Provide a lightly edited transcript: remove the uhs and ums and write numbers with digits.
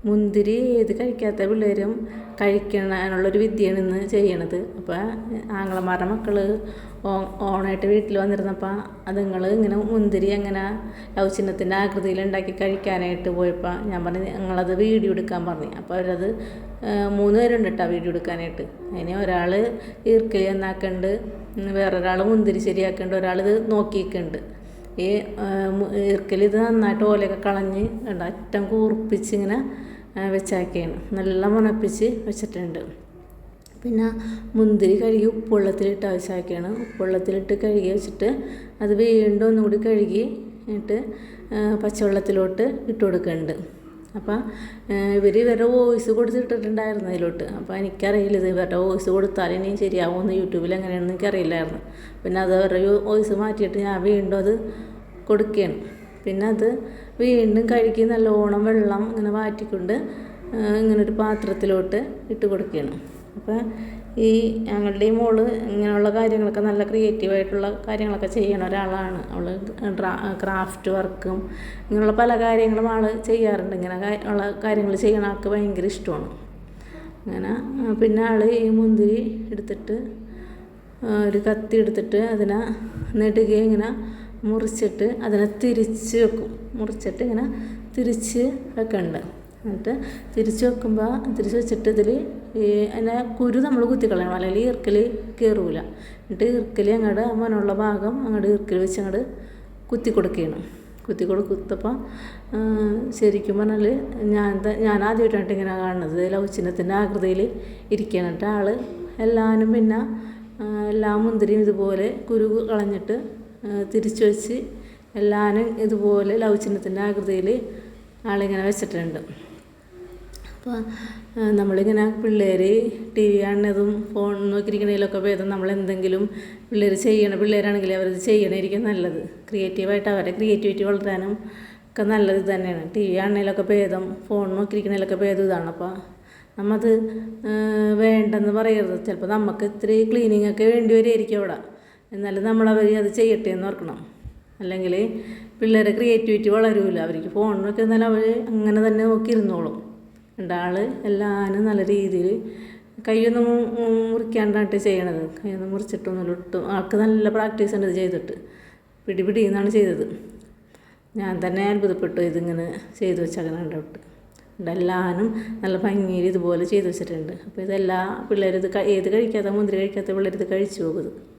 മുന്തിരി ഏത് കഴിക്കാത്ത പിള്ളേരും കഴിക്കാനുള്ളൊരു വിദ്യയാണ് ഇന്ന് ചെയ്യണത്. അപ്പോൾ ആങ്ങളമാരുടെ മക്കൾ ഓണായിട്ട് വീട്ടിൽ വന്നിരുന്നപ്പോൾ അതുങ്ങൾ ഇങ്ങനെ മുന്തിരി എങ്ങനെ ലൗചിന്നത്തിൻ്റെ ആകൃതിയിൽ ഉണ്ടാക്കി കഴിക്കാനായിട്ട് പോയപ്പോൾ ഞാൻ പറഞ്ഞു ഞങ്ങളത് വീഡിയോ എടുക്കാൻ പറഞ്ഞു. അപ്പോൾ അവരത് 3 പേരുണ്ട് കേട്ടോ വീഡിയോ എടുക്കാനായിട്ട്. അതിന് ഒരാൾ ഈർക്കിലി എന്നാക്കുന്നുണ്ട്, വേറൊരാൾ മുന്തിരി ശരിയാക്കുന്നുണ്ട്, ഒരാളിത് നോക്കിയിരിക്കുന്നുണ്ട്. ഈ ഈർക്കിലി ഇത് നന്നായിട്ട് ഓലയൊക്കെ കളഞ്ഞ് അറ്റം കൂർപ്പിച്ച് ഇങ്ങനെ വെച്ചാക്കിയാണ് നല്ല മുനപ്പിച്ച് വെച്ചിട്ടുണ്ട്. പിന്നെ മുന്തിരി കഴുകി ഉപ്പുവെള്ളത്തിലിട്ട് വെച്ചാക്കിയാണ്. ഉപ്പുവെള്ളത്തിലിട്ട് കഴുകി വെച്ചിട്ട് അത് വീണ്ടും ഒന്നും കൂടി കഴുകി ഇട്ട് പച്ചവെള്ളത്തിലോട്ട് ഇട്ട് കൊടുക്കുന്നുണ്ട്. അപ്പം ഇവരുടെ വോയിസ് കൊടുത്തിട്ടിട്ടുണ്ടായിരുന്നു അതിലോട്ട്. അപ്പോൾ എനിക്കറിയില്ല ഇത് ഇവരുടെ വോയിസ് കൊടുത്താൽ ഇനി ശരിയാവുമെന്ന് യൂട്യൂബിൽ എങ്ങനെയാണെന്ന് എനിക്കറിയില്ലായിരുന്നു. പിന്നെ അത് അവരുടെ വോയിസ് മാറ്റിയിട്ട് ഞാൻ വീണ്ടും അത് കൊടുക്കുകയാണ്. പിന്നെ അത് വീണ്ടും കഴുകി നല്ലോണം വെള്ളം ഇങ്ങനെ വാറ്റിക്കൊണ്ട് ഇങ്ങനൊരു പാത്രത്തിലോട്ട് ഇട്ട് കൊടുക്കുകയാണ്. അപ്പോൾ ഈ ഞങ്ങളുടെ ഈ മോള് ഇങ്ങനെയുള്ള കാര്യങ്ങളൊക്കെ നല്ല ക്രിയേറ്റീവായിട്ടുള്ള കാര്യങ്ങളൊക്കെ ചെയ്യണ ഒരാളാണ്. അവൾ ക്രാഫ്റ്റ് വർക്കും ഇങ്ങനെയുള്ള പല കാര്യങ്ങളും ആൾ ചെയ്യാറുണ്ട്. ഇങ്ങനെ ഉള്ള കാര്യങ്ങൾ ചെയ്യണ ആൾക്ക് ഭയങ്കര ഇഷ്ടമാണ്. അങ്ങനെ പിന്നെ ആൾ ഈ മുന്തിരി എടുത്തിട്ട് ഒരു കത്തി എടുത്തിട്ട് അതിനെ നെടുകെ ഇങ്ങനെ മുറിച്ചിട്ട് അതിനെ തിരിച്ച് വെക്കും. മുറിച്ചിട്ട് ഇങ്ങനെ തിരിച്ച് വെക്കുന്നുണ്ട്. എന്നിട്ട് തിരിച്ച് വെക്കുമ്പോൾ തിരിച്ച് വെച്ചിട്ട് ഇതിൽ അതിനെ കുരു നമ്മൾ കുത്തിക്കളയണം, അല്ലെങ്കിൽ ഈർക്കലി കയറൂല. എന്നിട്ട് ഈർക്കലി അങ്ങോട്ട് മനുള്ള ഭാഗം അങ്ങോട്ട് ഈർക്കലി വെച്ച് അങ്ങോട്ട് കുത്തി കൊടുക്കുകയാണ്. കുത്തപ്പോൾ ശരിക്കും പറഞ്ഞാൽ ഞാൻ ആദ്യമായിട്ടാണ് ഇങ്ങനെ കാണുന്നത്. ലൗചിന്നത്തിൻ്റെ ആകൃതിയിൽ ഇരിക്കുകയാണ്. ആൾ എല്ലാവരും പിന്നെ എല്ലാ മുന്തിരിയും ഇതുപോലെ കുരു കളഞ്ഞിട്ട് തിരിച്ചു വെച്ച് എല്ലാവരും ഇതുപോലെ ലൗചിന്നത്തിൻ്റെ ആകൃതിയിൽ ആളിങ്ങനെ വെച്ചിട്ടുണ്ട്. അപ്പോൾ നമ്മളിങ്ങനെ പിള്ളേർ ടി വി കാണുന്നതും ഫോൺ നോക്കിയിരിക്കണതിലൊക്കെ ഭേദം നമ്മളെന്തെങ്കിലും പിള്ളേരാണെങ്കിൽ അവരത് ചെയ്യണമായിരിക്കും നല്ലത്. ക്രിയേറ്റീവായിട്ട് അവരുടെ ക്രിയേറ്റിവിറ്റി വളരാനും ഒക്കെ നല്ലത് തന്നെയാണ്. ടി വി കാണുന്നതിലൊക്കെ ഭേദം ഫോൺ നോക്കിയിരിക്കണതിലൊക്കെ ഭേദം ഇതാണ്. അപ്പോൾ നമ്മത് വേണ്ടെന്ന് പറയരുത്. ചിലപ്പോൾ നമുക്ക് ഇത്തിരി ക്ലീനിങ് ഒക്കെ വേണ്ടി വരുമായിരിക്കും അവിടെ. എന്നാലും നമ്മളവർ അത് ചെയ്യട്ടെ എന്ന് ഓർക്കണം. അല്ലെങ്കിൽ പിള്ളേരെ ക്രിയേറ്റിവിറ്റി വളരൂല. അവർക്ക് ഫോൺ നോക്കി എന്നാൽ അവർ അങ്ങനെ തന്നെ നോക്കിയിരുന്നോളും. ആൾ എല്ലാവരും നല്ല രീതിയിൽ കൈയൊന്നും മുറിക്കാണ്ടായിട്ട് ചെയ്യണത്. കൈയൊന്നും മുറിച്ചിട്ടൊന്നുമില്ല. ഒട്ടും ആൾക്ക് നല്ല പ്രാക്ടീസ് ഉണ്ട് ഇത് ചെയ്തിട്ട്. പിടിയെന്നാണ് ചെയ്തത്. ഞാൻ തന്നെ അത്ഭുതപ്പെട്ടു ഇതിങ്ങനെ ചെയ്തു വെച്ചങ്ങനെ കണ്ടിട്ട്. എല്ലാവരും നല്ല ഭംഗിയിൽ ഇതുപോലെ ചെയ്തു വെച്ചിട്ടുണ്ട്. അപ്പോൾ ഇതെല്ലാ പിള്ളേരിത് ഏത് കഴിക്കാത്ത മുന്തിരി കഴിക്കാത്ത പിള്ളേരിത് കഴിച്ചു പോകുന്നത്.